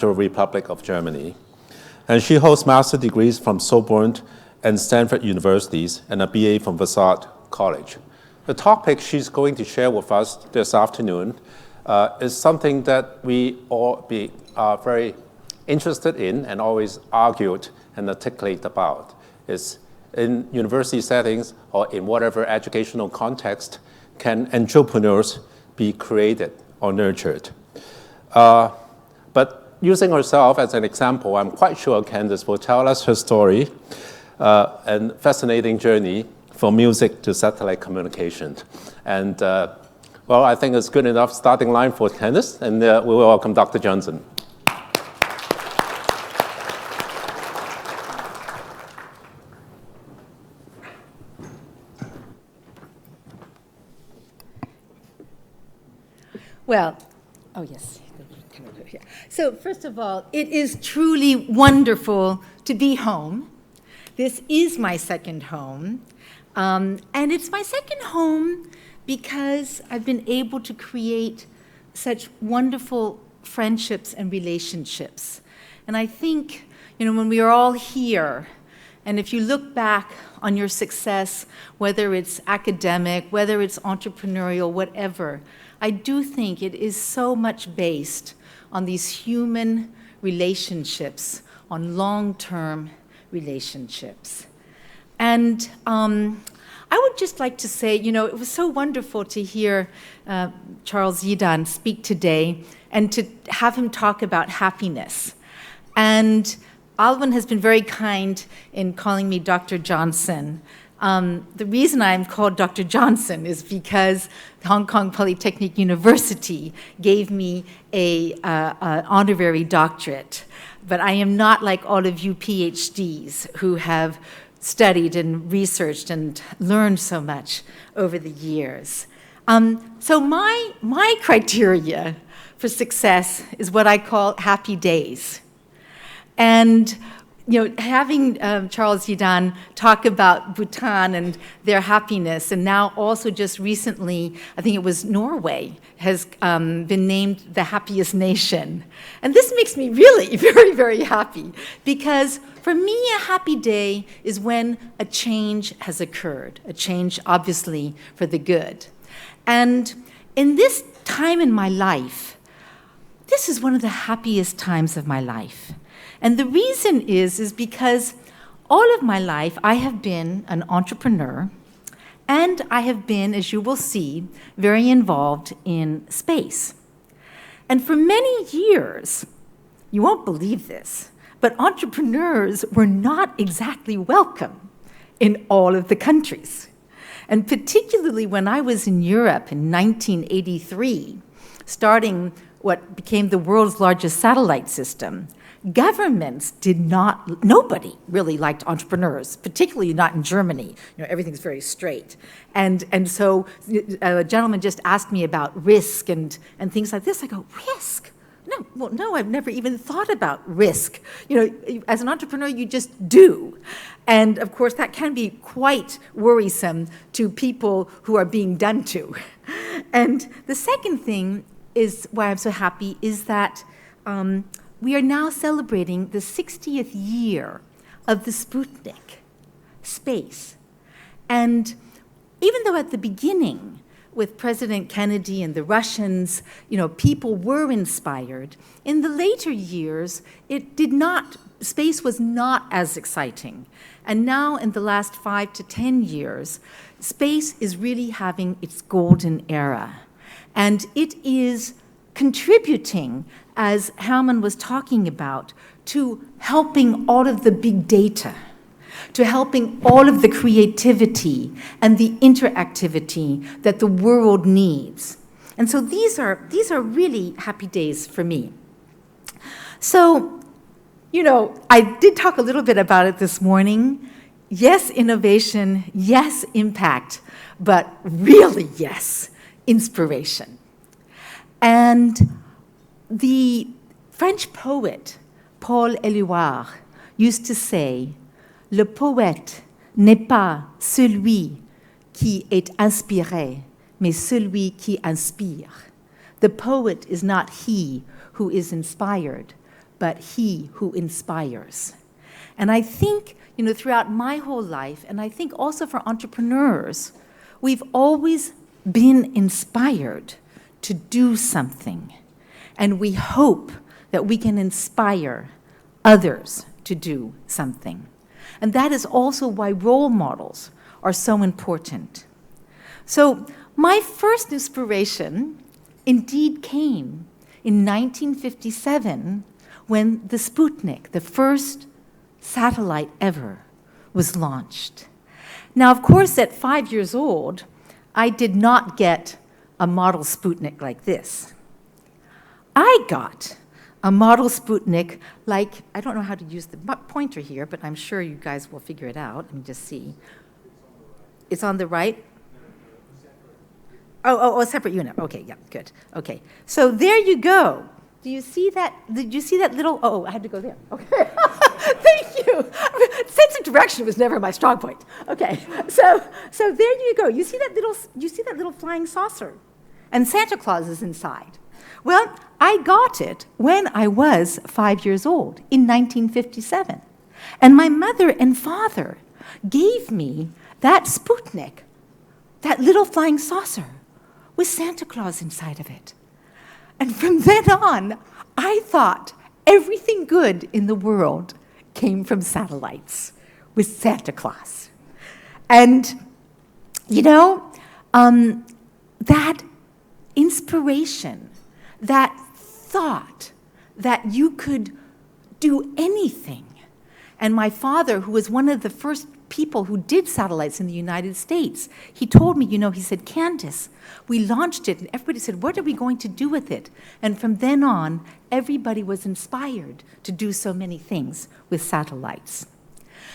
Republic of Germany. And she holds master's degrees from Sorbonne and Stanford Universities and a BA from Vassar College. The topic she's going to share with us this afternoon is something that we all are very interested in and always argued and articulate about. Is in university settings or in whatever educational context, can entrepreneurs be created or nurtured? But using herself as an example, I'm quite sure Candace will tell us her story and fascinating journey from music to satellite communication. And well, I think it's good enough starting line for Candace, and we will welcome Dr. Johnson. Well, oh yes. So first of all, it is truly wonderful to be home. This is my second home. And it's my second home because I've been able to create such wonderful friendships and relationships. And I think, when we are all here, and if you look back on your success, whether it's academic, whether it's entrepreneurial, whatever, I do think it is so much based on these human relationships, on long-term relationships. And I would just like to say, it was so wonderful to hear Charles Yidan speak today and to have him talk about happiness. And Alvin has been very kind in calling me Dr. Johnson. The reason I'm called Dr. Johnson is because Hong Kong Polytechnic University gave me an honorary doctorate. But I am not like all of you PhDs who have studied and researched and learned so much over the years. So my criteria for success is what I call happy days. And having Charles Yidan talk about Bhutan and their happiness, and now also just recently, I think it was Norway, has been named the happiest nation. And this makes me really very, very happy, because for me, a happy day is when a change has occurred, a change obviously for the good. And in this time in my life, this is one of the happiest times of my life. And the reason is because all of my life I have been an entrepreneur, and I have been, as you will see, very involved in space. And for many years, you won't believe this, but entrepreneurs were not exactly welcome in all of the countries. And particularly when I was in Europe in 1983, starting what became the world's largest satellite system, governments nobody really liked entrepreneurs, particularly not in Germany. Everything's very straight. And so a gentleman just asked me about risk and things like this. I go, risk? No, I've never even thought about risk. As an entrepreneur, you just do. And of course, that can be quite worrisome to people who are being done to. And the second thing is why I'm so happy is that we are now celebrating the 60th year of the Sputnik space. And even though at the beginning, with President Kennedy and the Russians, people were inspired, in the later years, space was not as exciting. And now in the last 5 to 10 years, space is really having its golden era. And it is contributing, as Herman was talking about, to helping all of the big data, to helping all of the creativity and the interactivity that the world needs. And so these are really happy days for me. So, I did talk a little bit about it this morning. Yes, innovation, yes, impact, but really, yes, inspiration. And the French poet Paul Éluard used to say, "Le poète n'est pas celui qui est inspiré, mais celui qui inspire." The poet is not he who is inspired, but he who inspires. And I think, throughout my whole life, and I think also for entrepreneurs, we've always been inspired to do something. And we hope that we can inspire others to do something. And that is also why role models are so important. So my first inspiration indeed came in 1957 when the Sputnik, the first satellite ever, was launched. Now, of course, at 5 years old, I did not get a model Sputnik like this. I got a model Sputnik like, I don't know how to use the pointer here, but I'm sure you guys will figure it out. Let me just see. It's on the right? Oh, a separate unit. Okay, yeah, good. Okay, so there you go. Do you see that? Did you see that little? Oh, I had to go there. Okay, thank you. Sense of direction was never my strong point. Okay, so there you go. You see that little flying saucer, and Santa Claus is inside. Well, I got it when I was 5 years old in 1957, and my mother and father gave me that Sputnik, that little flying saucer, with Santa Claus inside of it. And from then on, I thought everything good in the world came from satellites with Santa Claus. And, that inspiration, that thought that you could do anything. And my father, who was one of the first people who did satellites in the United States, he told me, he said, Candace, we launched it, and everybody said, what are we going to do with it? And from then on, everybody was inspired to do so many things with satellites.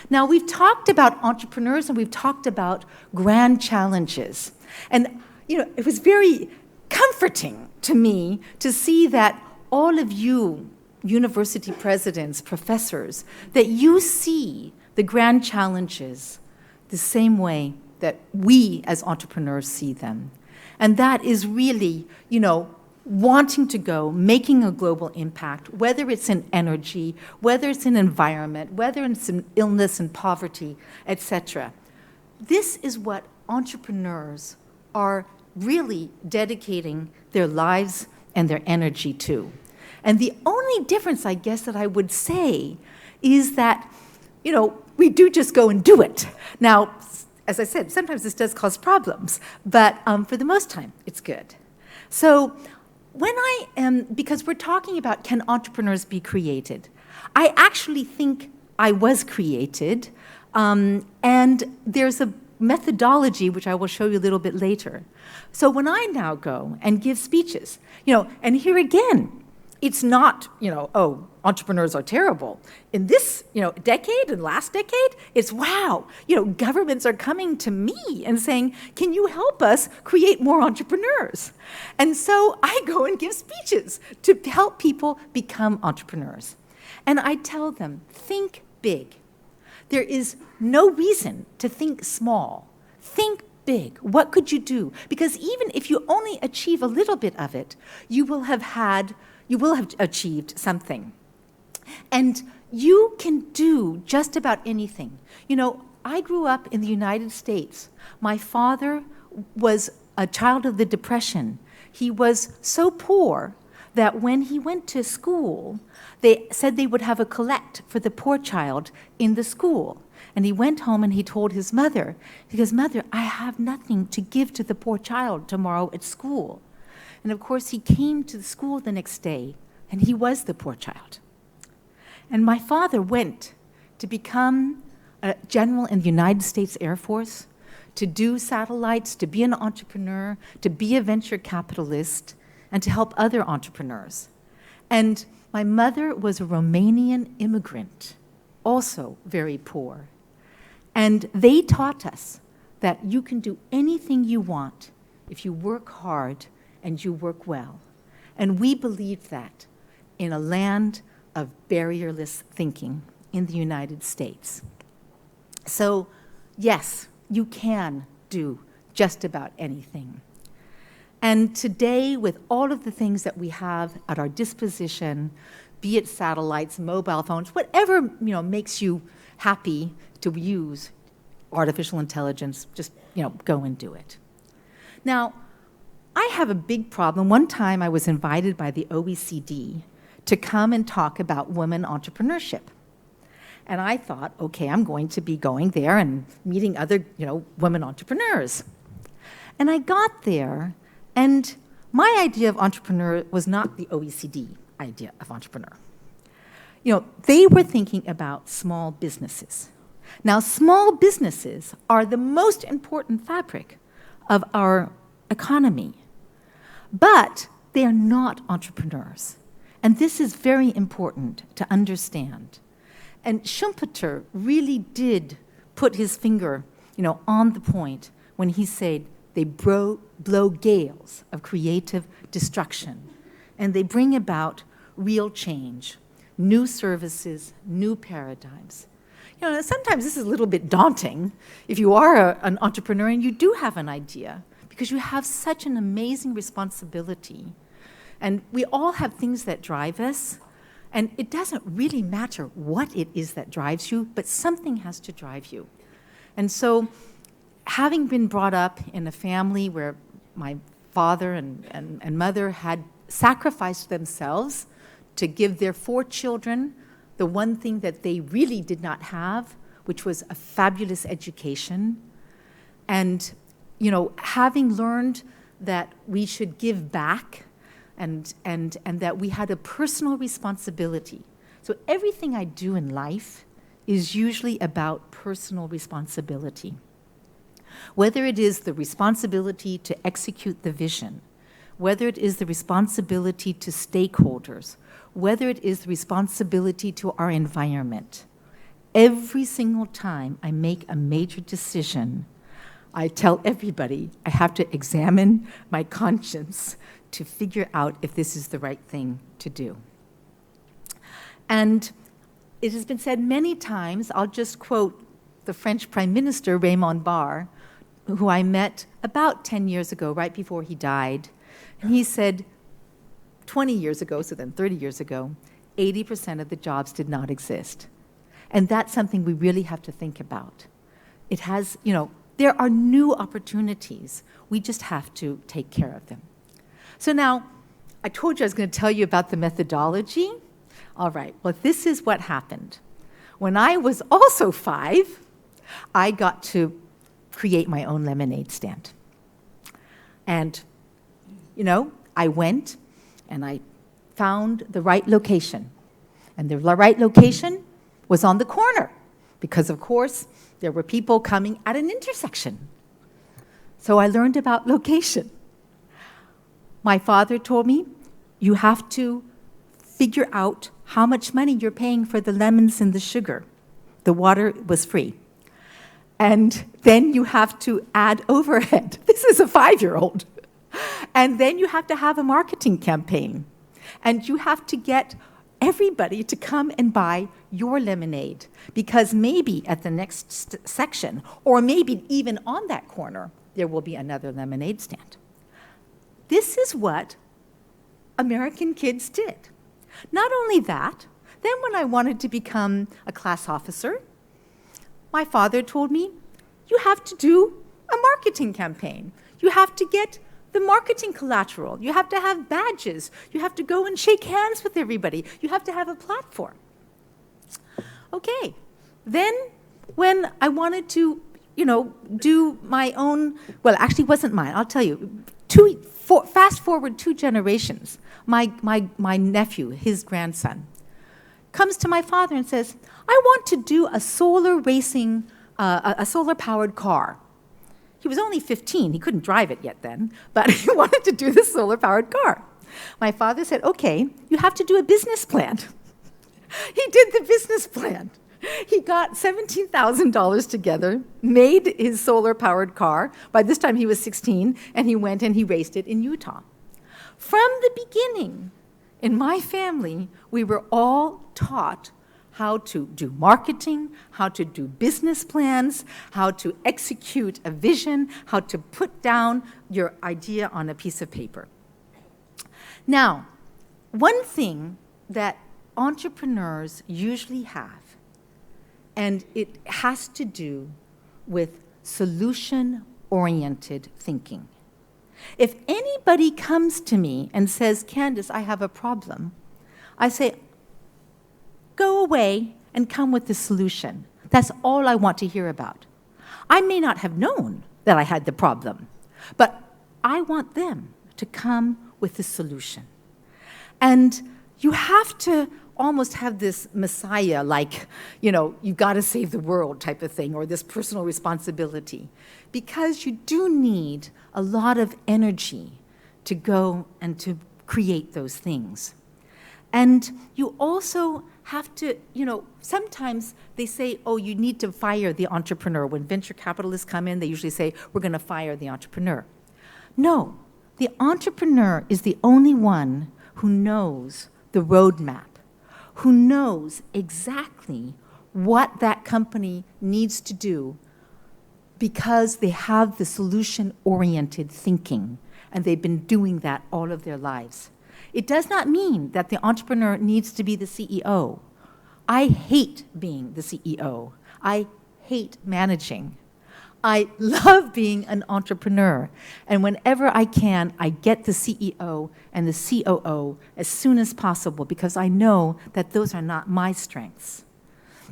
Now, we've talked about entrepreneurs, and we've talked about grand challenges. And, it was very comforting to me to see that all of you, university presidents, professors, that you see the grand challenges the same way that we as entrepreneurs see them. And that is really, wanting to go, making a global impact, whether it's in energy, whether it's in environment, whether it's in illness and poverty, etc. This is what entrepreneurs are really dedicating their lives and their energy to. And the only difference, I guess, that I would say is that, we do just go and do it. Now, as I said, sometimes this does cause problems, but for the most time, it's good. So because we're talking about can entrepreneurs be created, I actually think I was created, and there's a methodology which I will show you a little bit later. So when I now go and give speeches, and here again, it's not, entrepreneurs are terrible. In this, decade and last decade, it's wow, governments are coming to me and saying, can you help us create more entrepreneurs? And so I go and give speeches to help people become entrepreneurs. And I tell them, think big. There is no reason to think small. Think big. What could you do? Because even if you only achieve a little bit of it, you will have achieved something. And you can do just about anything. I grew up in the United States. My father was a child of the Depression. He was so poor that when he went to school, they said they would have a collect for the poor child in the school. And he went home and he told his mother, he goes, Mother, I have nothing to give to the poor child tomorrow at school. And of course, he came to the school the next day, and he was the poor child. And my father went to become a general in the United States Air Force, to do satellites, to be an entrepreneur, to be a venture capitalist, and to help other entrepreneurs. And my mother was a Romanian immigrant, also very poor. And they taught us that you can do anything you want if you work hard and you work well. And we believed that in a land of barrierless thinking in the United States. So, yes, you can do just about anything. And today, with all of the things that we have at our disposition, be it satellites, mobile phones, whatever makes you happy to use artificial intelligence, just go and do it. Now, I have a big problem. One time I was invited by the OECD to come and talk about women entrepreneurship. And I thought, okay, I'm going to be going there and meeting other, women entrepreneurs. And I got there, and my idea of entrepreneur was not the OECD idea of entrepreneur. They were thinking about small businesses. Now, small businesses are the most important fabric of our economy, but they are not entrepreneurs. And this is very important to understand. And Schumpeter really did put his finger, on the point when he said they blow gales of creative destruction, and they bring about real change, new services, new paradigms. Sometimes this is a little bit daunting if you are an entrepreneur and you do have an idea, because you have such an amazing responsibility. And we all have things that drive us, and it doesn't really matter what it is that drives you, but something has to drive you. And so, having been brought up in a family where my father and mother had sacrificed themselves to give their 4 children the one thing that they really did not have, which was a fabulous education, and having learned that we should give back and that we had a personal responsibility. So everything I do in life is usually about personal responsibility. Whether it is the responsibility to execute the vision, whether it is the responsibility to stakeholders, whether it is the responsibility to our environment, every single time I make a major decision, I tell everybody I have to examine my conscience to figure out if this is the right thing to do. And it has been said many times, I'll just quote the French Prime Minister, Raymond Barre, who I met about 10 years ago, right before he died. And he said, 20 years ago, so then 30 years ago, 80% of the jobs did not exist. And that's something we really have to think about. It has, there are new opportunities. We just have to take care of them. So now, I told you I was going to tell you about the methodology. All right, well, this is what happened. When I was also 5, I got to create my own lemonade stand. And, I went and I found the right location. And the right location was on the corner because, of course, there were people coming at an intersection. So I learned about location. My father told me, you have to figure out how much money you're paying for the lemons and the sugar. The water was free. And then you have to add overhead. This is a 5-year-old. And then you have to have a marketing campaign. And you have to get everybody to come and buy your lemonade, because maybe at the next section, or maybe even on that corner, there will be another lemonade stand. This is what American kids did. Not only that, then when I wanted to become a class officer, my father told me, you have to do a marketing campaign. You have to get the marketing collateral. You have to have badges. You have to go and shake hands with everybody. You have to have a platform. Okay, then when I wanted to, do my own, well, actually it wasn't mine, I'll tell you, fast forward 2 generations, my nephew, his grandson, comes to my father and says, I want to do a solar racing, a solar-powered car. He was only 15, he couldn't drive it yet then, but he wanted to do this solar-powered car. My father said, okay, you have to do a business plan. He did the business plan. He got $17,000 together, made his solar-powered car. By this time he was 16, and he went and he raced it in Utah. From the beginning, in my family, we were all taught how to do marketing, how to do business plans, how to execute a vision, how to put down your idea on a piece of paper. Now, one thing that entrepreneurs usually have, and it has to do with solution-oriented thinking. If anybody comes to me and says, Candace, I have a problem, I say, go away and come with the solution. That's all I want to hear about. I may not have known that I had the problem, but I want them to come with the solution. And you have to almost have this messiah, like, you've got to save the world type of thing, or this personal responsibility, because you do need a lot of energy to go and to create those things. And you also have to, sometimes they say, oh, you need to fire the entrepreneur. When venture capitalists come in, they usually say, we're going to fire the entrepreneur. No, the entrepreneur is the only one who knows the roadmap, who knows exactly what that company needs to do because they have the solution-oriented thinking, and they've been doing that all of their lives. It does not mean that the entrepreneur needs to be the CEO. I hate being the CEO. I hate managing. I love being an entrepreneur. And whenever I can, I get the CEO and the COO as soon as possible because I know that those are not my strengths.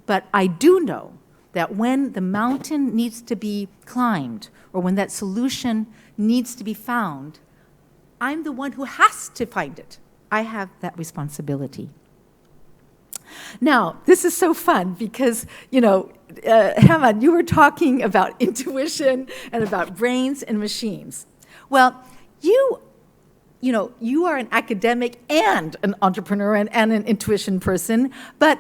But I do know that when the mountain needs to be climbed or when that solution needs to be found, I'm the one who has to find it. I have that responsibility. Now, this is so fun because, Hamad, you were talking about intuition and about brains and machines. Well, you are an academic and an entrepreneur and an intuition person, but,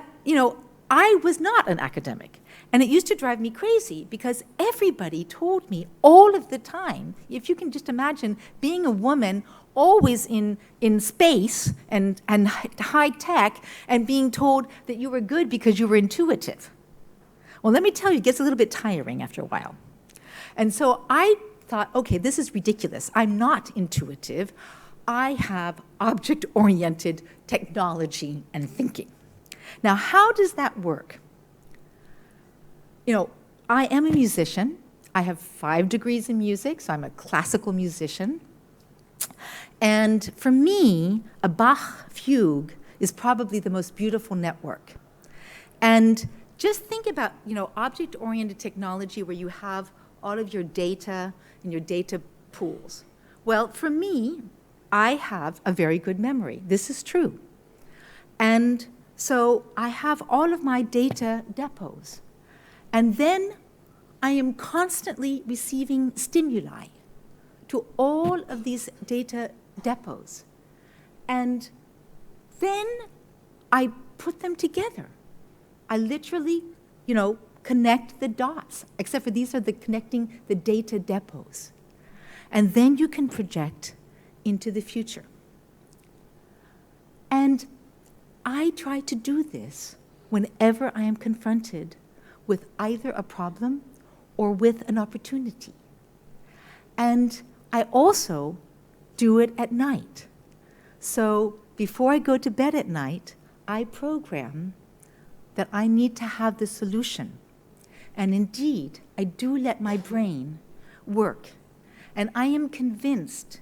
I was not an academic. And it used to drive me crazy because everybody told me all of the time, if you can just imagine being a woman always in space and high tech and being told that you were good because you were intuitive. Well, let me tell you, it gets a little bit tiring after a while. And so I thought, okay, this is ridiculous. I'm not intuitive. I have object-oriented technology and thinking. Now, how does that work? I am a musician. I have 5 degrees in music, so I'm a classical musician. And for me, a Bach fugue is probably the most beautiful network. And just think about, object-oriented technology where you have all of your data and your data pools. Well, for me, I have a very good memory. This is true. And so I have all of my data depots. And then I am constantly receiving stimuli to all of these data depots. And then I put them together. I literally, connect the dots, except for these are connecting the data depots. And then you can project into the future. And I try to do this whenever I am confronted with either a problem or with an opportunity. And I also do it at night. So before I go to bed at night, I program that I need to have the solution. And indeed, I do let my brain work. And I am convinced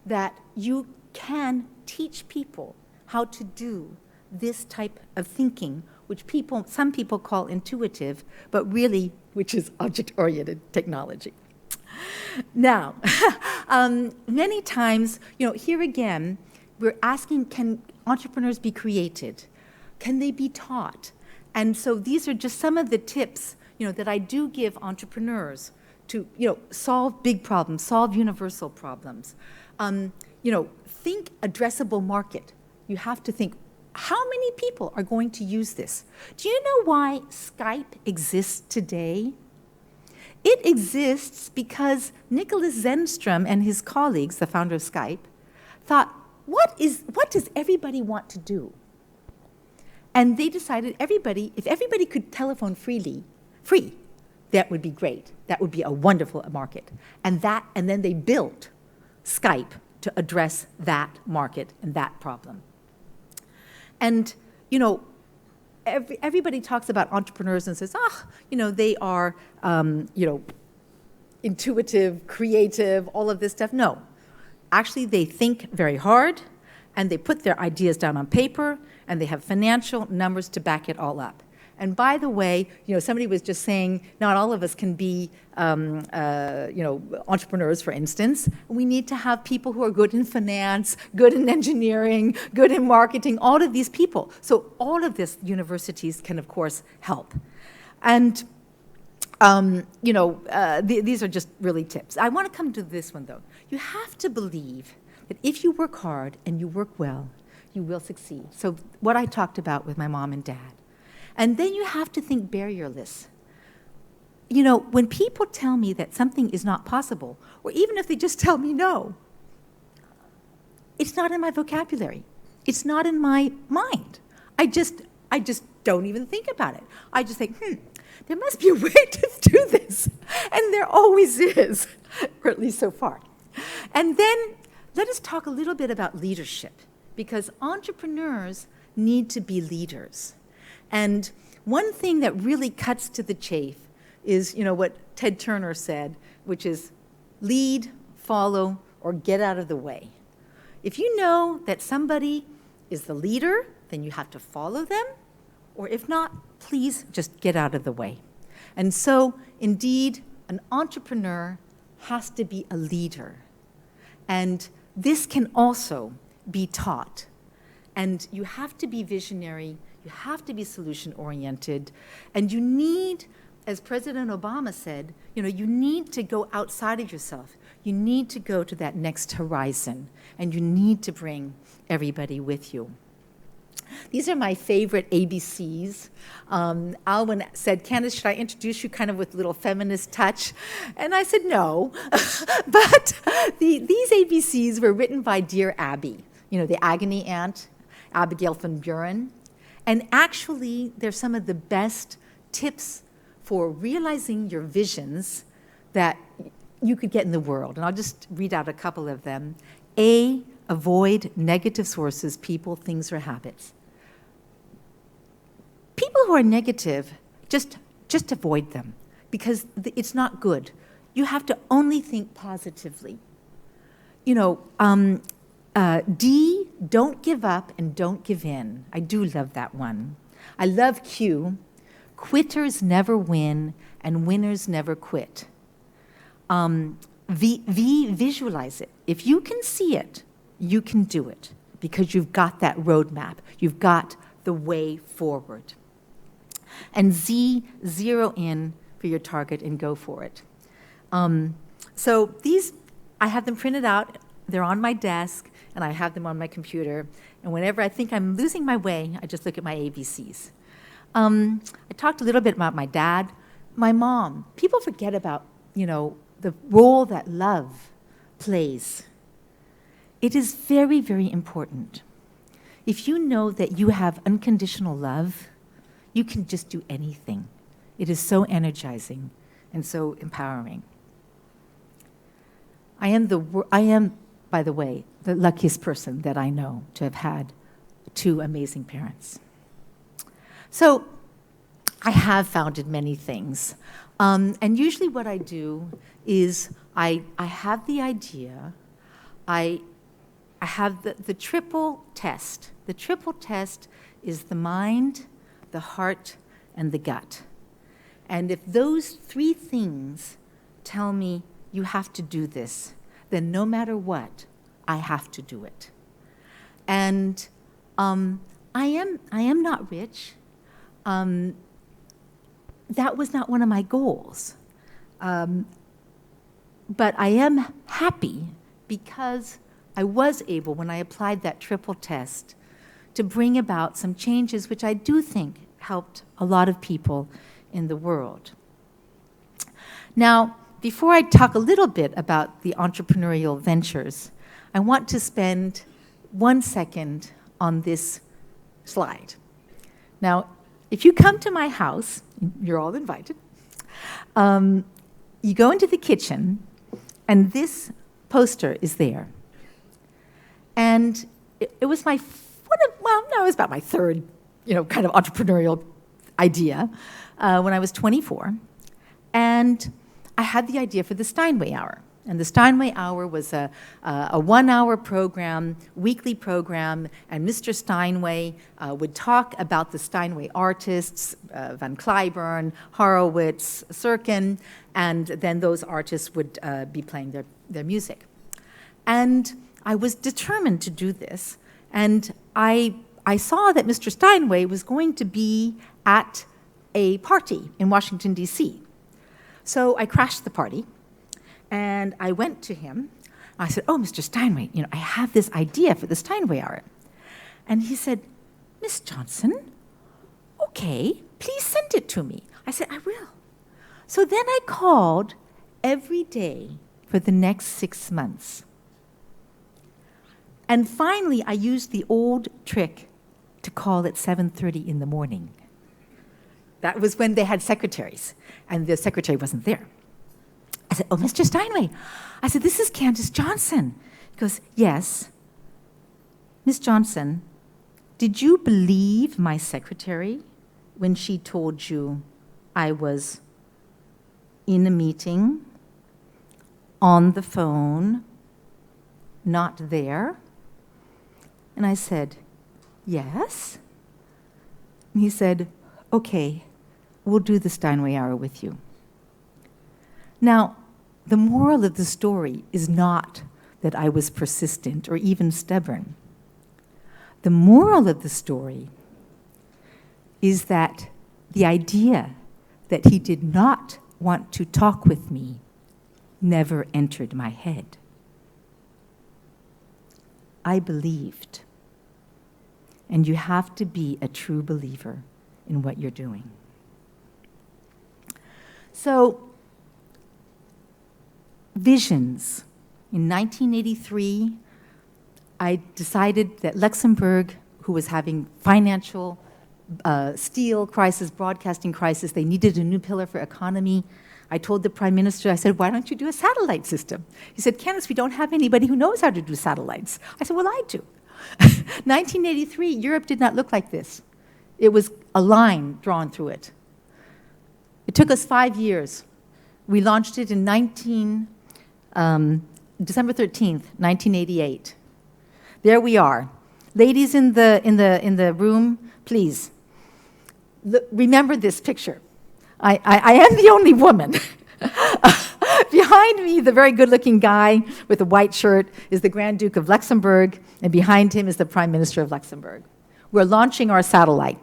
that you can teach people how to do this type of thinking, which some people call intuitive, but really, which is object-oriented technology. Now, many times, here again, we're asking, can entrepreneurs be created? Can they be taught? And so these are just some of the tips, that I do give entrepreneurs to, solve big problems, solve universal problems. Think addressable market. You have to think, how many people are going to use this? Do you know why Skype exists today? It exists because Nicholas Zenstrom and his colleagues, the founder of Skype, thought, what does everybody want to do? And they decided if everybody could telephone free, that would be great. That would be a wonderful market. And then they built Skype to address that market and that problem. And, you know, everybody talks about entrepreneurs and says, they are, intuitive, creative, all of this stuff. No, actually they think very hard, and they put their ideas down on paper, and they have financial numbers to back it all up. And by the way, somebody was just saying, not all of us can be, entrepreneurs, for instance. We need to have people who are good in finance, good in engineering, good in marketing, all of these people. So all of this, universities can, of course, help. And, these are just really tips. I want to come to this one, though. You have to believe that if you work hard and you work well, you will succeed. So what I talked about with my mom and dad. And then you have to think barrierless. When people tell me that something is not possible, or even if they just tell me no, it's not in my vocabulary. It's not in my mind. I just don't even think about it. I just think, there must be a way to do this. And there always is, or at least so far. And then let us talk a little bit about leadership, because entrepreneurs need to be leaders. And one thing that really cuts to the chafe is, what Ted Turner said, which is lead, follow, or get out of the way. If you know that somebody is the leader, then you have to follow them, or if not, please just get out of the way. And so, indeed, an entrepreneur has to be a leader. And this can also be taught. And you have to be visionary. You have to be solution-oriented, and you need, as President Obama said, you need to go outside of yourself. You need to go to that next horizon, and you need to bring everybody with you. These are my favorite ABCs. Alwyn said, Candace, should I introduce you kind of with a little feminist touch? And I said, no. But these ABCs were written by Dear Abby, the agony aunt, Abigail von Buren. And actually, they're some of the best tips for realizing your visions that you could get in the world. And I'll just read out a couple of them. A, avoid negative sources, people, things, or habits. People who are negative, just avoid them, because it's not good. You have to only think positively. D, don't give up and don't give in. I do love that one. I love Q, quitters never win and winners never quit. V, visualize it. If you can see it, you can do it, because you've got that roadmap. You've got the way forward. And Z, zero in for your target and go for it. So these, I have them printed out. They're on my desk, and I have them on my computer. And whenever I think I'm losing my way, I just look at my ABCs. I talked a little bit about my dad, my mom. People forget about, the role that love plays. It is very, very important. If you know that you have unconditional love, you can just do anything. It is so energizing and so empowering. I am, by the way, the luckiest person that I know to have had two amazing parents. So I have founded many things. And usually what I do is I have the idea, I have the triple test. The triple test is the mind, the heart, and the gut. And if those three things tell me you have to do this, then no matter what, I have to do it. And I am not rich. That was not one of my goals. But I am happy because I was able, when I applied that triple test, to bring about some changes which I do think helped a lot of people in the world. Now, before I talk a little bit about the entrepreneurial ventures, I want to spend 1 second on this slide. Now, if you come to my house, you're all invited, you go into the kitchen, and this poster is there. And it was it was about my third kind of entrepreneurial idea when I was 24. And I had the idea for the Steinway Hour. And the Steinway Hour was a 1-hour program, weekly program, and Mr. Steinway would talk about the Steinway artists, Van Cliburn, Horowitz, Sirkin, and then those artists would be playing their music. And I was determined to do this, and I saw that Mr. Steinway was going to be at a party in Washington, D.C. So I crashed the party, and I went to him. I said, "Oh, Mr. Steinway, I have this idea for the Steinway Hour." And he said, "Miss Johnson, okay, please send it to me." I said, "I will." So then I called every day for the next 6 months. And finally, I used the old trick to call at 7:30 in the morning. That was when they had secretaries, and the secretary wasn't there. I said, "Oh, Mr. Steinway." I said, "This is Candace Johnson." He goes, "Yes. Miss Johnson, did you believe my secretary when she told you I was in a meeting, on the phone, not there?" And I said, "Yes." And he said, "Okay, we'll do the Steinway Hour with you." Now, the moral of the story is not that I was persistent or even stubborn. The moral of the story is that the idea that he did not want to talk with me never entered my head. I believed. And you have to be a true believer in what you're doing. So, visions. In 1983, I decided that Luxembourg, who was having financial steel crisis, broadcasting crisis, they needed a new pillar for economy. I told the Prime Minister, I said, "Why don't you do a satellite system?" He said, "Candace, we don't have anybody who knows how to do satellites." I said, "Well, I do." 1983, Europe did not look like this. It was a line drawn through it. It took us 5 years. We launched it in December 13th, 1988. There we are. Ladies in the room, please, remember this picture. I am the only woman. Behind me, the very good-looking guy with the white shirt is the Grand Duke of Luxembourg, and behind him is the Prime Minister of Luxembourg. We're launching our satellite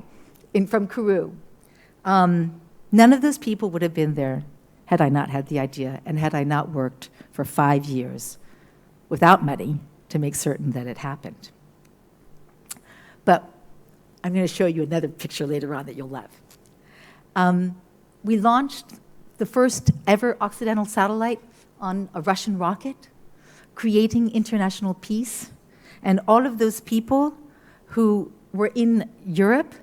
from Kourou. None of those people would have been there had I not had the idea and had I not worked for 5 years without money to make certain that it happened. But I'm going to show you another picture later on that you'll love. We launched the first ever Occidental satellite on a Russian rocket, creating international peace. And all of those people who were in Europe,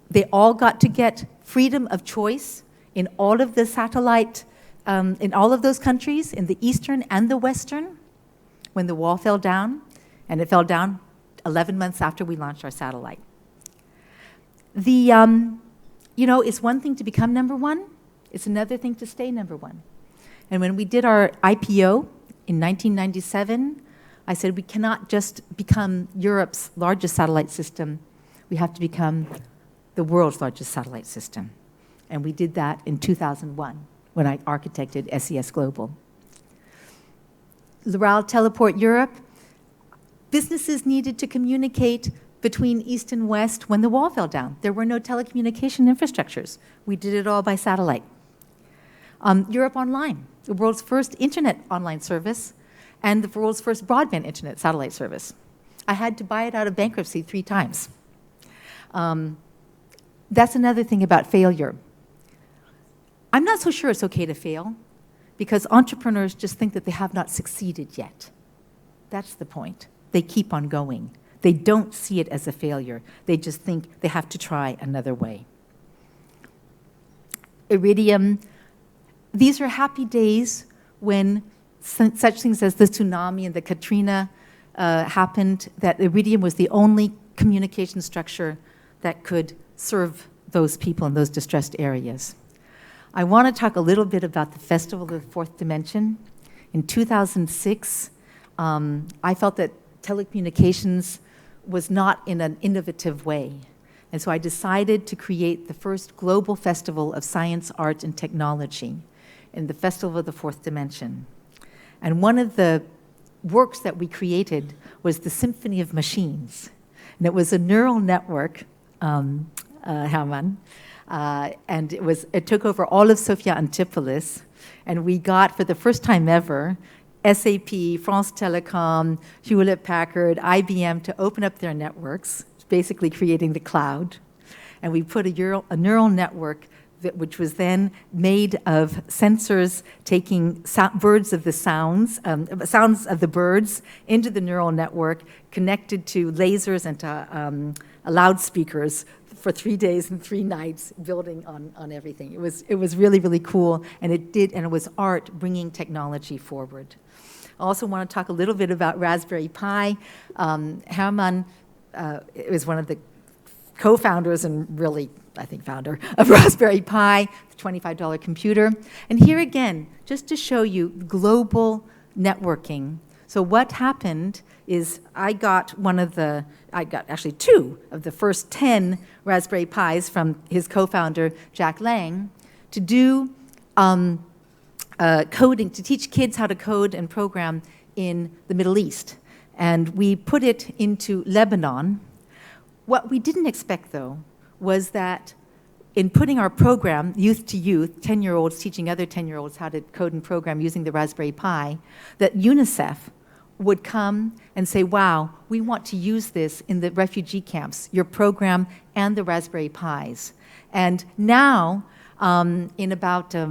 they all got to get freedom of choice in all of the satellite, in all of those countries, in the Eastern and the Western, when the wall fell down, and it fell down 11 months after we launched our satellite. It's one thing to become number one, it's another thing to stay number one. And when we did our IPO in 1997, I said we cannot just become Europe's largest satellite system, we have to become the world's largest satellite system. And we did that in 2001 when I architected SES Global. Loral-Teleport Europe, businesses needed to communicate between East and West when the wall fell down. There were no telecommunication infrastructures. We did it all by satellite. Europe Online, the world's first internet online service and the world's first broadband internet satellite service. I had to buy it out of bankruptcy 3 times. That's another thing about failure. I'm not so sure it's okay to fail because entrepreneurs just think that they have not succeeded yet. That's the point. They keep on going. They don't see it as a failure. They just think they have to try another way. Iridium, these are happy days when such things as the tsunami and the Katrina happened, that Iridium was the only communication structure that could serve those people in those distressed areas. I want to talk a little bit about the Festival of the Fourth Dimension. In 2006, I felt that telecommunications was not in an innovative way. And so I decided to create the first global festival of science, art, and technology in the Festival of the Fourth Dimension. And one of the works that we created was the Symphony of Machines. And it was a neural network, Hermann, and it took over all of Sophia Antipolis. And we got, for the first time ever, SAP, France Telecom, Hewlett-Packard, IBM to open up their networks, basically creating the cloud. And we put a neural network which was then made of sensors taking sounds of the birds into the neural network, connected to lasers and to loudspeakers for 3 days and 3 nights, building on everything. It was really, really cool, and it was art bringing technology forward. I also want to talk a little bit about Raspberry Pi. Hermann is one of the co-founders and really, I think, founder of Raspberry Pi, the $25 computer. And here again, just to show you global networking. So what happened is I got actually 2 of the first 10 Raspberry Pis from his co-founder, Jack Lang, to do coding, to teach kids how to code and program in the Middle East. And we put it into Lebanon. What we didn't expect, though, was that in putting our program, youth to youth, 10-year-olds teaching other 10-year-olds how to code and program using the Raspberry Pi, that UNICEF would come and say, wow, we want to use this in the refugee camps, your program and the Raspberry Pis. And now, in about a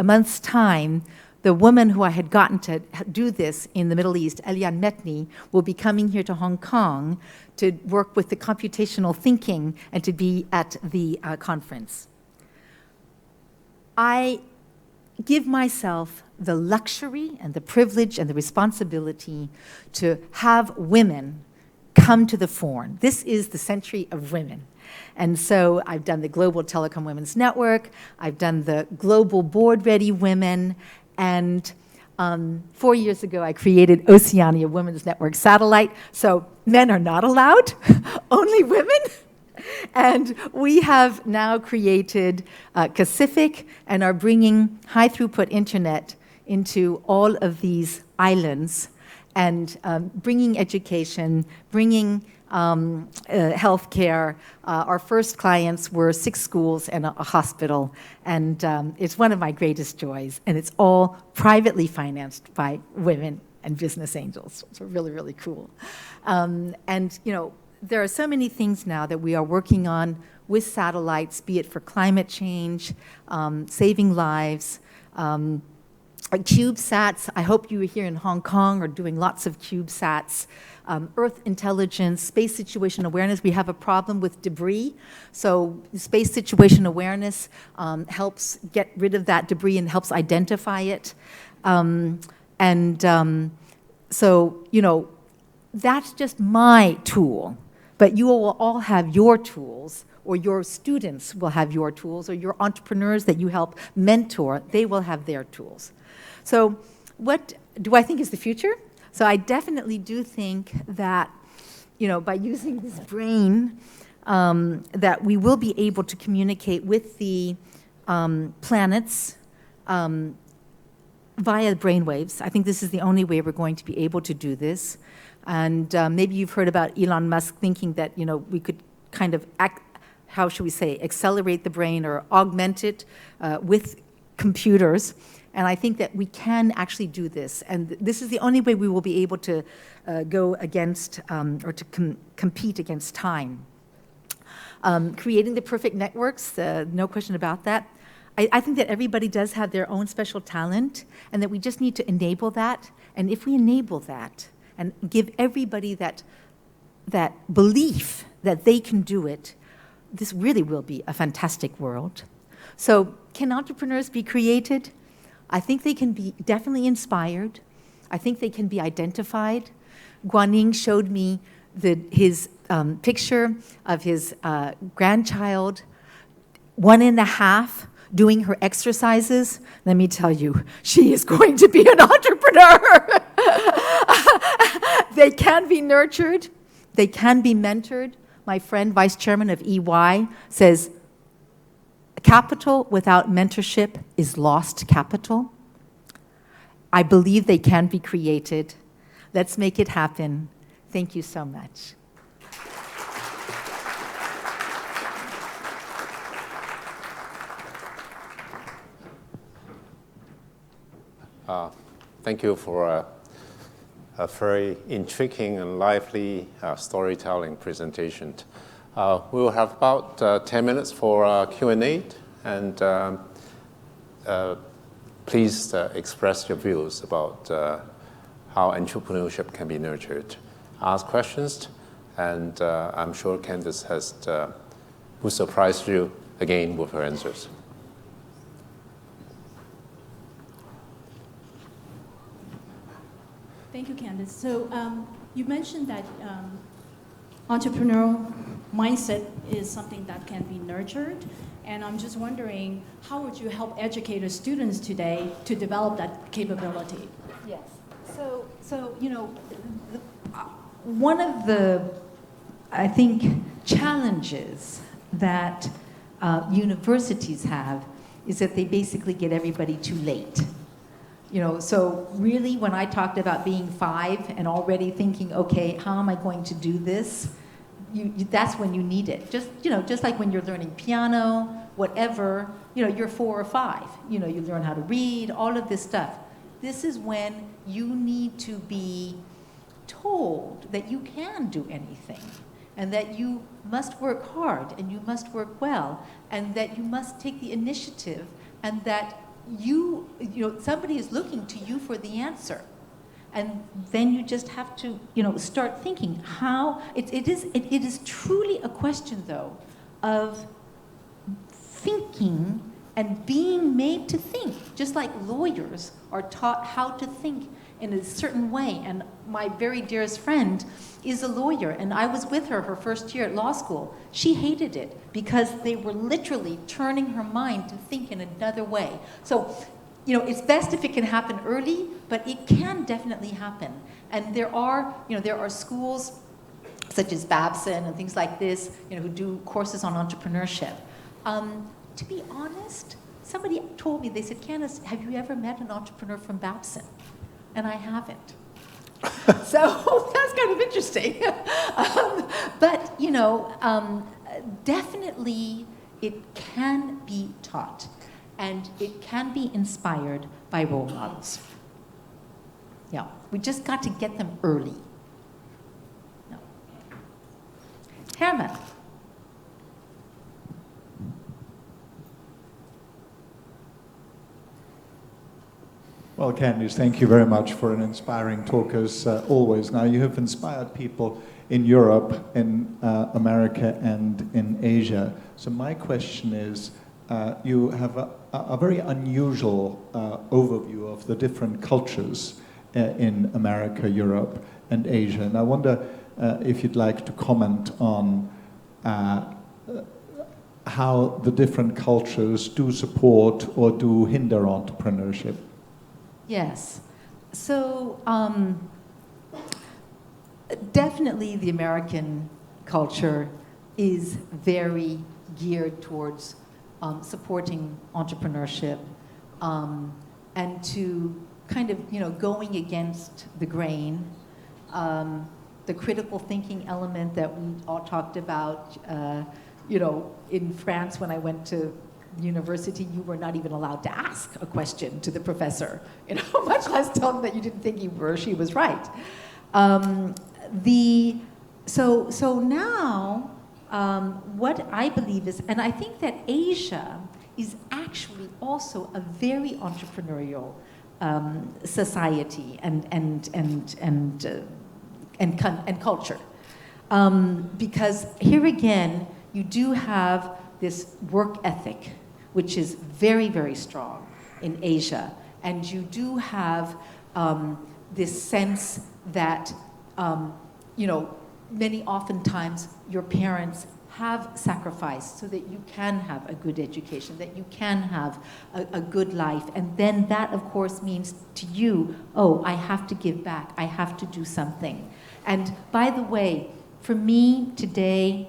month's time, the woman who I had gotten to do this in the Middle East, Eliane Metni, will be coming here to Hong Kong to work with the computational thinking and to be at the conference. I give myself the luxury and the privilege and the responsibility to have women come to the fore. This is the century of women. And so I've done the Global Telecom Women's Network, I've done the Global Board Ready Women, and 4 years ago I created Oceania Women's Network Satellite. So men are not allowed, only women. And we have now created Pacific and are bringing high throughput internet into all of these islands and bringing education, bringing healthcare. Our first clients were 6 schools and a hospital, and it's one of my greatest joys, and it's all privately financed by women and business angels. It's really, really cool. And you know, there are so many things now that we are working on with satellites, be it for climate change, saving lives, CubeSats. I hope you here in Hong Kong are doing lots of CubeSats. Earth intelligence, space situation awareness. We have a problem with debris. So space situation awareness helps get rid of that debris and helps identify it. So, you know, that's just my tool. But you will all have your tools, or your students will have your tools, or your entrepreneurs that you help mentor, they will have their tools. So what do I think is the future? So I definitely do think that, you know, by using this brain, that we will be able to communicate with the planets via brainwaves. I think this is the only way we're going to be able to do this. And maybe you've heard about Elon Musk thinking that, you know, we could kind of, how should we say, accelerate the brain or augment it with computers. And I think that we can actually do this. And this is the only way we will be able to go against or to compete against time. Creating the perfect networks, no question about that. I think that everybody does have their own special talent, and that we just need to enable that. And if we enable that and give everybody that belief that they can do it, this really will be a fantastic world. So can entrepreneurs be created? I think they can be definitely inspired. I think they can be identified. Guaning showed me his picture of his grandchild, 1.5, doing her exercises. Let me tell you, she is going to be an entrepreneur. They can be nurtured. They can be mentored. My friend, vice chairman of EY, says, capital without mentorship is lost capital. I believe they can be created. Let's make it happen. Thank you so much. Thank you for a very intriguing and lively storytelling presentation. We will have about 10 minutes for Q&A, and please express your views about how entrepreneurship can be nurtured. Ask questions, and I'm sure Candace will surprise you again with her answers. Thank you, Candace. So you mentioned that entrepreneurial mindset is something that can be nurtured. And I'm just wondering, how would you help educate students today to develop that capability? Yes. So one of the, I think, challenges that universities have is that they basically get everybody too late. So really when I talked about being 5 and already thinking, okay, how am I going to do this? That's when you need it. Just like when you're learning piano, whatever, you're 4 or 5. You learn how to read, all of this stuff. This is when you need to be told that you can do anything, and that you must work hard, and you must work well, and that you must take the initiative, and that somebody is looking to you for the answer. And then you just have to, start thinking how, it is truly a question, though, of thinking and being made to think, just like lawyers are taught how to think in a certain way. And my very dearest friend is a lawyer, and I was with her first year at law school. She hated it because they were literally turning her mind to think in another way. So, it's best if it can happen early, but it can definitely happen. And there are schools such as Babson and things like this, who do courses on entrepreneurship. To be honest, somebody told me, they said, Candace, have you ever met an entrepreneur from Babson? And I haven't. So that's kind of interesting. But, definitely it can be taught, and it can be inspired by role models. Yeah, we just got to get them early. No. Herman. Well, Candace, thank you very much for an inspiring talk as always. Now, you have inspired people in Europe, in America, and in Asia. So my question is, you have a very unusual overview of the different cultures in America, Europe, and Asia. And I wonder if you'd like to comment on how the different cultures do support or do hinder entrepreneurship. Yes. So definitely the American culture is very geared towards supporting entrepreneurship and to kind of, going against the grain. The critical thinking element that we all talked about, in France when I went to university, you were not even allowed to ask a question to the professor, much less tell them that you didn't think he or she was right. So now, what I believe is, and I think that Asia is actually also a very entrepreneurial society and culture, because here again you do have this work ethic, which is very, very strong in Asia. And you do have this sense that, oftentimes your parents have sacrificed so that you can have a good education, that you can have a good life. And then that, of course, means to you, oh, I have to give back. I have to do something. And by the way, for me today,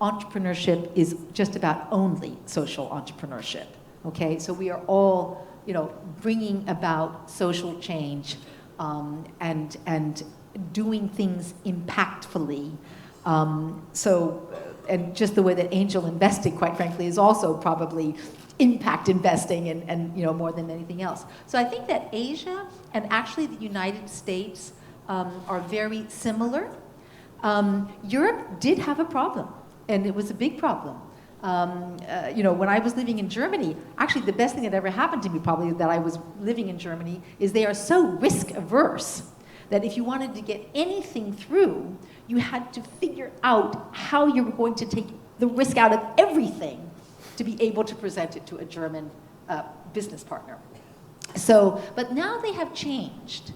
entrepreneurship is just about only social entrepreneurship. Okay, so we are all, bringing about social change and doing things impactfully. And just the way that angel investing, quite frankly, is also probably impact investing and more than anything else. So I think that Asia and actually the United States are very similar. Europe did have a problem, and it was a big problem. When I was living in Germany, actually the best thing that ever happened to me probably that I was living in Germany is they are so risk averse that if you wanted to get anything through, you had to figure out how you were going to take the risk out of everything to be able to present it to a German business partner. So, but now they have changed.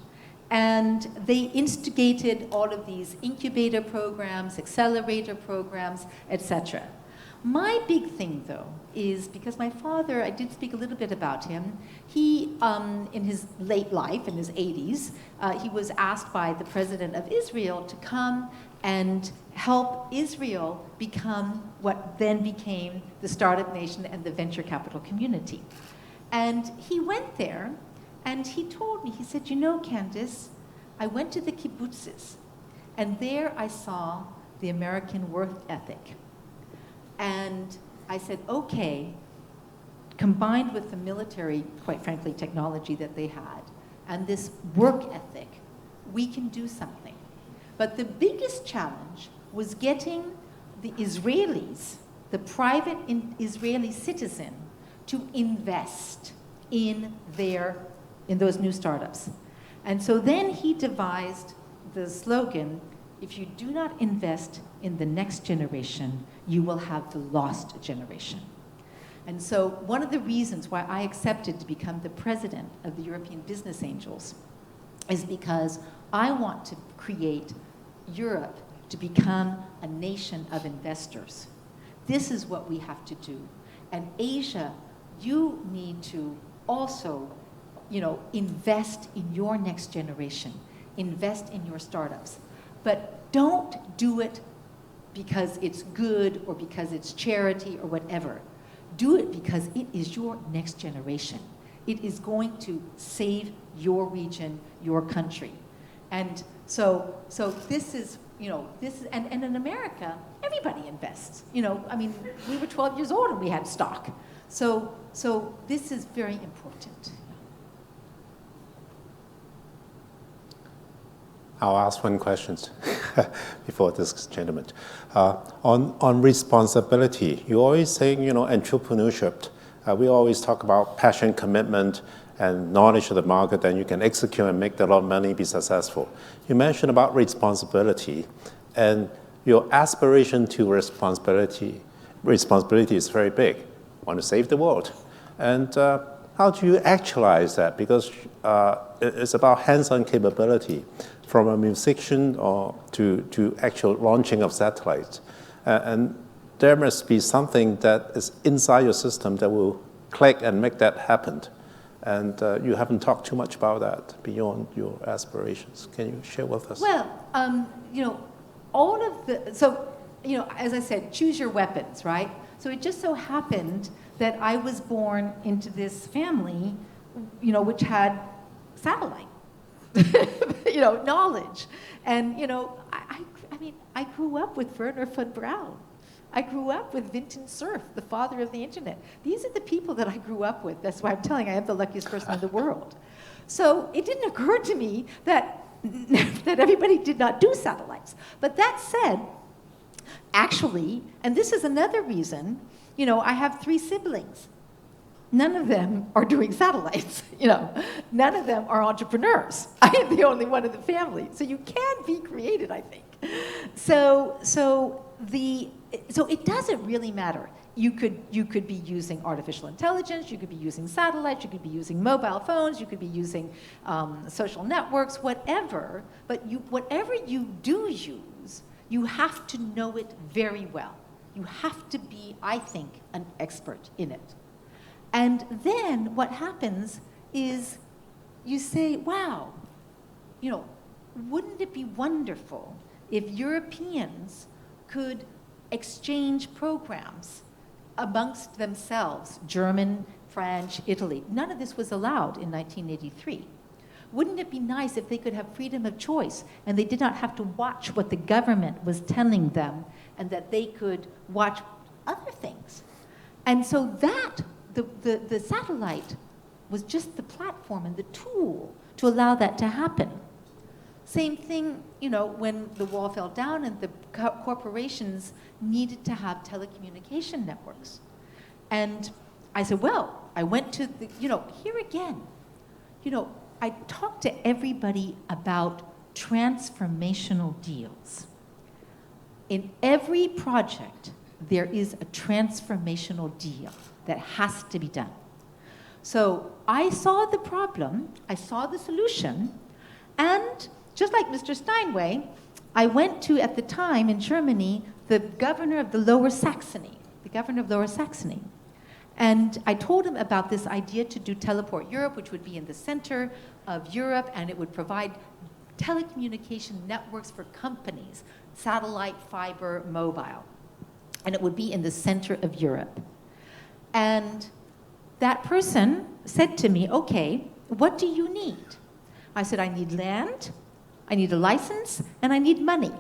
And they instigated all of these incubator programs, accelerator programs, etc. My big thing, though, is because my father, I did speak a little bit about him, he, in his late life, in his 80s, he was asked by the president of Israel to come and help Israel become what then became the startup nation and the venture capital community. And he went there, and he told me, he said, Candace, I went to the kibbutzes, and there I saw the American work ethic. And I said, okay, combined with the military, quite frankly, technology that they had, and this work ethic, we can do something. But the biggest challenge was getting the Israelis, the private Israeli citizen, to invest in those new startups. And so then he devised the slogan, if you do not invest in the next generation, you will have the lost generation. And so one of the reasons why I accepted to become the president of the European Business Angels is because I want to create Europe to become a nation of investors. This is what we have to do. And Asia, you need to also, invest in your next generation, invest in your startups. But don't do it because it's good or because it's charity or whatever. Do it because it is your next generation. It is going to save your region, your country. And so this is, and in America, everybody invests. We were 12 years old and we had stock. So this is very important. I'll ask one question before this gentleman. On responsibility, you're always saying, entrepreneurship. We always talk about passion, commitment, and knowledge of the market, and you can execute and make a lot of money, be successful. You mentioned about responsibility, and your aspiration to responsibility is very big. You want to save the world. And how do you actualize that? Because it's about hands-on capability, from a musician or to actual launching of satellites. And there must be something that is inside your system that will click and make that happen. And you haven't talked too much about that beyond your aspirations. Can you share with us? Well, as I said, choose your weapons, right? So it just so happened that I was born into this family, which had satellite. Knowledge. And, I grew up with Werner von Braun. I grew up with Vinton Cerf, the father of the internet. These are the people that I grew up with. That's why I'm telling you, I am the luckiest person in the world. So it didn't occur to me that everybody did not do satellites. But that said, actually, and this is another reason, I have 3 siblings. None of them are doing satellites, None of them are entrepreneurs. I am the only one in the family. So you can be creative, I think. So it doesn't really matter. You could be using artificial intelligence, you could be using satellites, you could be using mobile phones, you could be using social networks, whatever. But whatever you do use, you have to know it very well. You have to be, I think, an expert in it. And then what happens is you say, wow, wouldn't it be wonderful if Europeans could exchange programs amongst themselves, German, French, Italy. None of this was allowed in 1983. Wouldn't it be nice if they could have freedom of choice and they did not have to watch what the government was telling them and that they could watch other things? And so that, the satellite was just the platform and the tool to allow that to happen. Same thing, when the wall fell down and the corporations needed to have telecommunication networks. And I said, well, I went to the, here again, I talked to everybody about transformational deals. In every project, there is a transformational deal that has to be done. So I saw the problem, I saw the solution, and just like Mr. Steinway, I went to, at the time in Germany, the governor of the Lower Saxony, and I told him about this idea to do Teleport Europe, which would be in the center of Europe, and it would provide telecommunication networks for companies, satellite, fiber, mobile. And it would be in the center of Europe. And that person said to me, okay, what do you need? I said, I need land, I need a license, and I need money.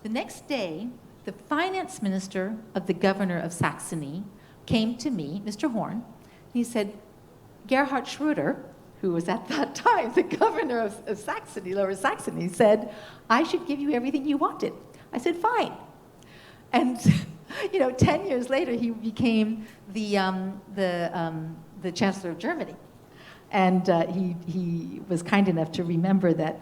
The next day, the finance minister of the governor of Saxony came to me, Mr. Horn. He said, Gerhard Schröder, who was at that time the governor of Saxony, Lower Saxony, said, I should give you everything you wanted. I said, fine. And 10 years later, he became the Chancellor of Germany. And he was kind enough to remember that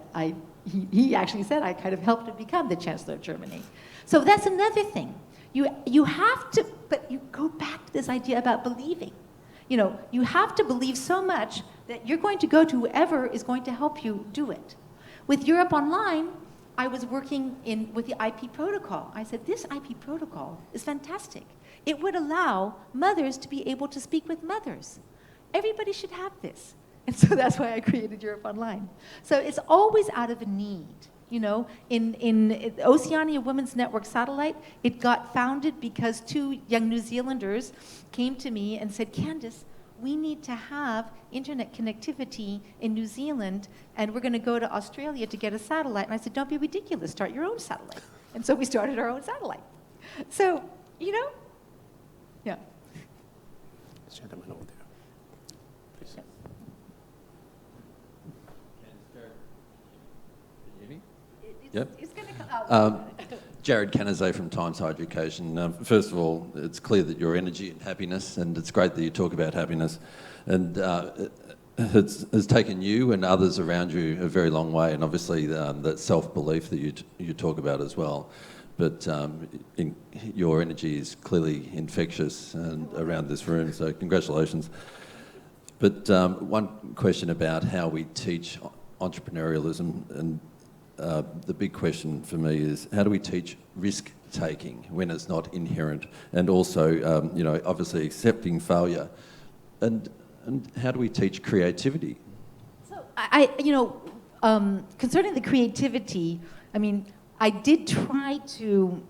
he actually said I kind of helped him become the Chancellor of Germany. So that's another thing. You have to, but you go back to this idea about believing. You have to believe so much that you're going to go to whoever is going to help you do it. With Europe Online, I was working with the IP protocol. I said, this IP protocol is fantastic. It would allow mothers to be able to speak with mothers. Everybody should have this. And so that's why I created Europe Online. So it's always out of a need. In Oceania Women's Network Satellite, it got founded because two young New Zealanders came to me and said, Candace, we need to have internet connectivity in New Zealand, and we're going to go to Australia to get a satellite. And I said, don't be ridiculous, start your own satellite. And so we started our own satellite. So, yeah. This gentleman over there. Please. Yep. It's going to come out. Jared Candace from Times Higher Education. First of all, it's clear that your energy and happiness, and it's great that you talk about happiness, and has taken you and others around you a very long way, and obviously that self-belief that you talk about as well. But your energy is clearly infectious and around this room, so congratulations. But one question about how we teach entrepreneurialism, and the big question for me is, how do we teach risk-taking when it's not inherent, and also, obviously accepting failure, and how do we teach creativity? So concerning the creativity, I did try to,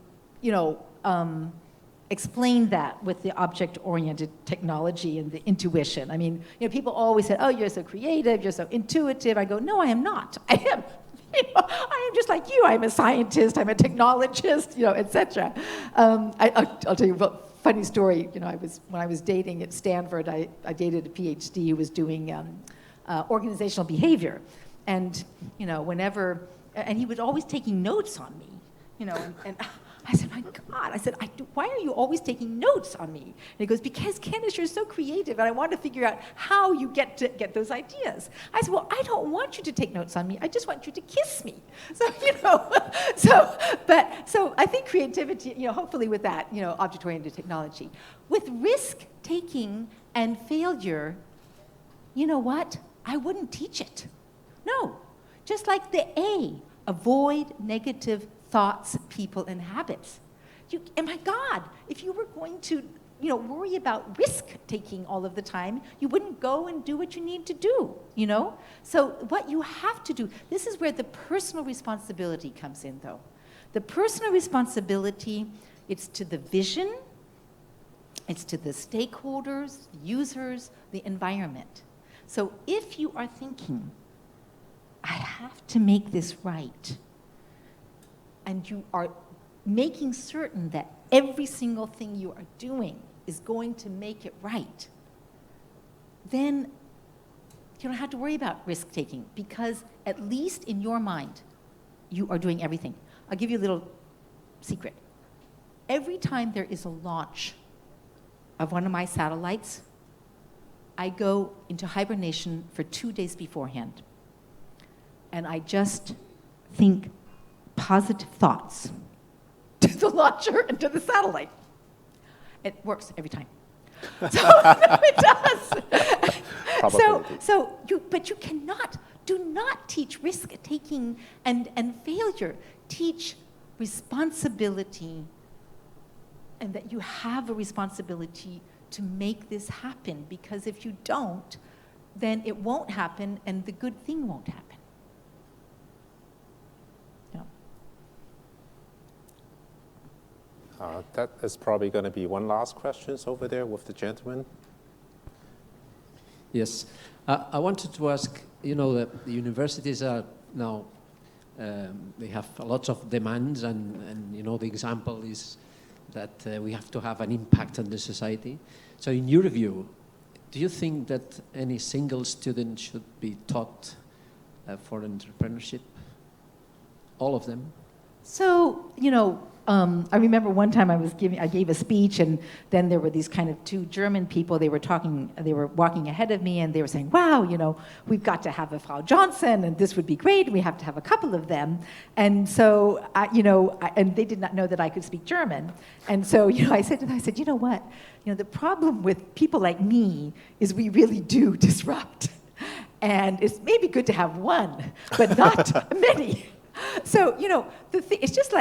explain that with the object-oriented technology and the intuition. People always said, oh, you're so creative, you're so intuitive. I go, no, I am not. I am just like you. I'm a scientist, I'm a technologist, etc. I'll tell you a funny story. When I was dating at Stanford, I dated a PhD who was doing organizational behavior. And, and he was always taking notes on me, and I said, my God, why are you always taking notes on me? And he goes, because Candace, you're so creative, and I want to figure out how you get those ideas. I said, well, I don't want you to take notes on me. I just want you to kiss me. So, so I think creativity, hopefully with that, object-oriented technology. With risk-taking and failure, you know what? I wouldn't teach it. No. Just like the A, avoid negative thoughts, people, and habits. And my God, if you were going to worry about risk-taking all of the time, you wouldn't go and do what you need to do, So what you have to do, this is where the personal responsibility comes in, though. The personal responsibility, it's to the vision, it's to the stakeholders, the users, the environment. So if you are thinking, I have to make this right, and you are making certain that every single thing you are doing is going to make it right, then you don't have to worry about risk-taking, because at least in your mind, you are doing everything. I'll give you a little secret. Every time there is a launch of one of my satellites, I go into hibernation for 2 days beforehand. And I just think positive thoughts to the launcher and to the satellite. It works every time. So it does. But you do not teach risk-taking and failure. Teach responsibility, and that you have a responsibility to make this happen, because if you don't, then it won't happen and the good thing won't happen. That is probably going to be one last question over there with the gentleman. Yes. I wanted to ask, the universities are now, they have a lot of demands, and the example is that we have to have an impact on the society. So in your view, do you think that any single student should be taught for entrepreneurship? All of them? So, I remember one time I gave a speech, and then there were these kind of two German people. They were walking ahead of me, and they were saying, wow, we've got to have a Frau Johnson, and this would be great, and we have to have a couple of them. And so, and they did not know that I could speak German. And so, I said to them, you know what? The problem with people like me is we really do disrupt. And it's maybe good to have one, but not many. So, it's just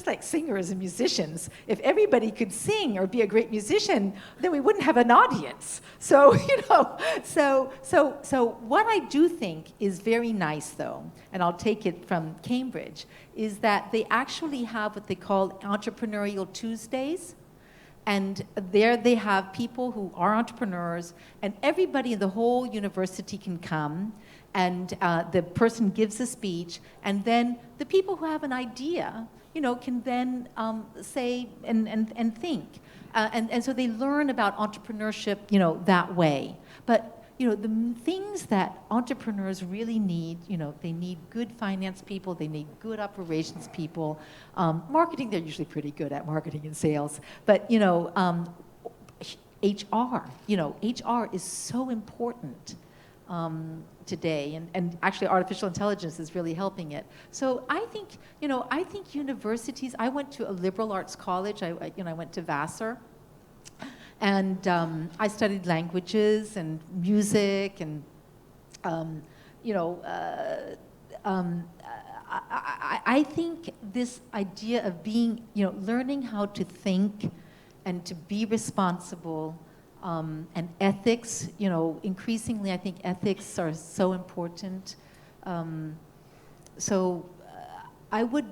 like singers and musicians. If everybody could sing or be a great musician, then we wouldn't have an audience. So, so what I do think is very nice, though, and I'll take it from Cambridge, is that they actually have what they call Entrepreneurial Tuesdays. And there they have people who are entrepreneurs, and everybody in the whole university can come, and the person gives a speech, and then the people who have an idea, can then say and think. And so they learn about entrepreneurship, that way. But, the things that entrepreneurs really need, they need good finance people, they need good operations people. Marketing, they're usually pretty good at marketing and sales. But, HR, HR is so important today, and actually artificial intelligence is really helping it. So I think, universities, I went to a liberal arts college, I went to Vassar, and I studied languages and music, and I think this idea of being, learning how to think and to be responsible, and ethics, increasingly I think ethics are so important. So I would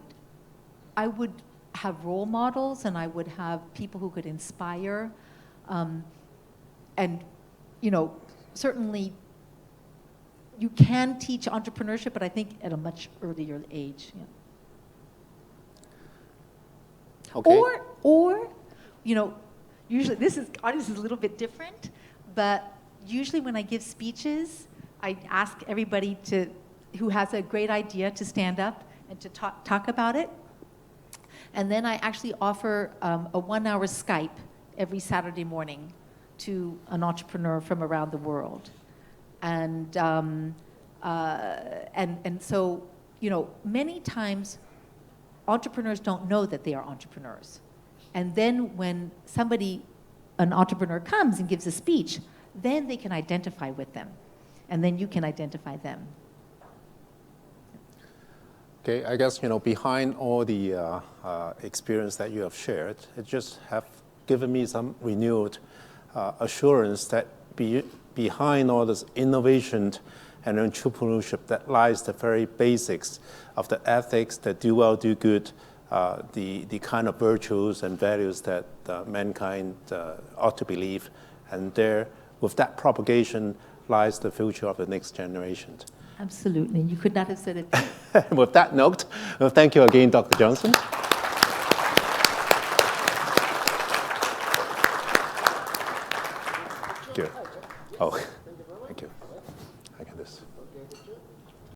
have role models, and I would have people who could inspire, and certainly you can teach entrepreneurship, but I think at a much earlier age. Okay. Or usually this audience is a little bit different, but usually when I give speeches, I ask everybody who has a great idea to stand up and to talk about it. And then I actually offer a 1-hour Skype every Saturday morning to an entrepreneur from around the world. And so, many times entrepreneurs don't know that they are entrepreneurs. And then when an entrepreneur comes and gives a speech, then they can identify with them. And then you can identify them. Okay, I guess, behind all the experience that you have shared, it just have given me some renewed assurance that behind all this innovation and entrepreneurship that lies the very basics of the ethics, the do well, do good, the kind of virtues and values that mankind ought to believe. And there, with that propagation, lies the future of the next generation. Absolutely. You could not have said it. With that note, thank you again, Dr. Johnson. Good. Oh.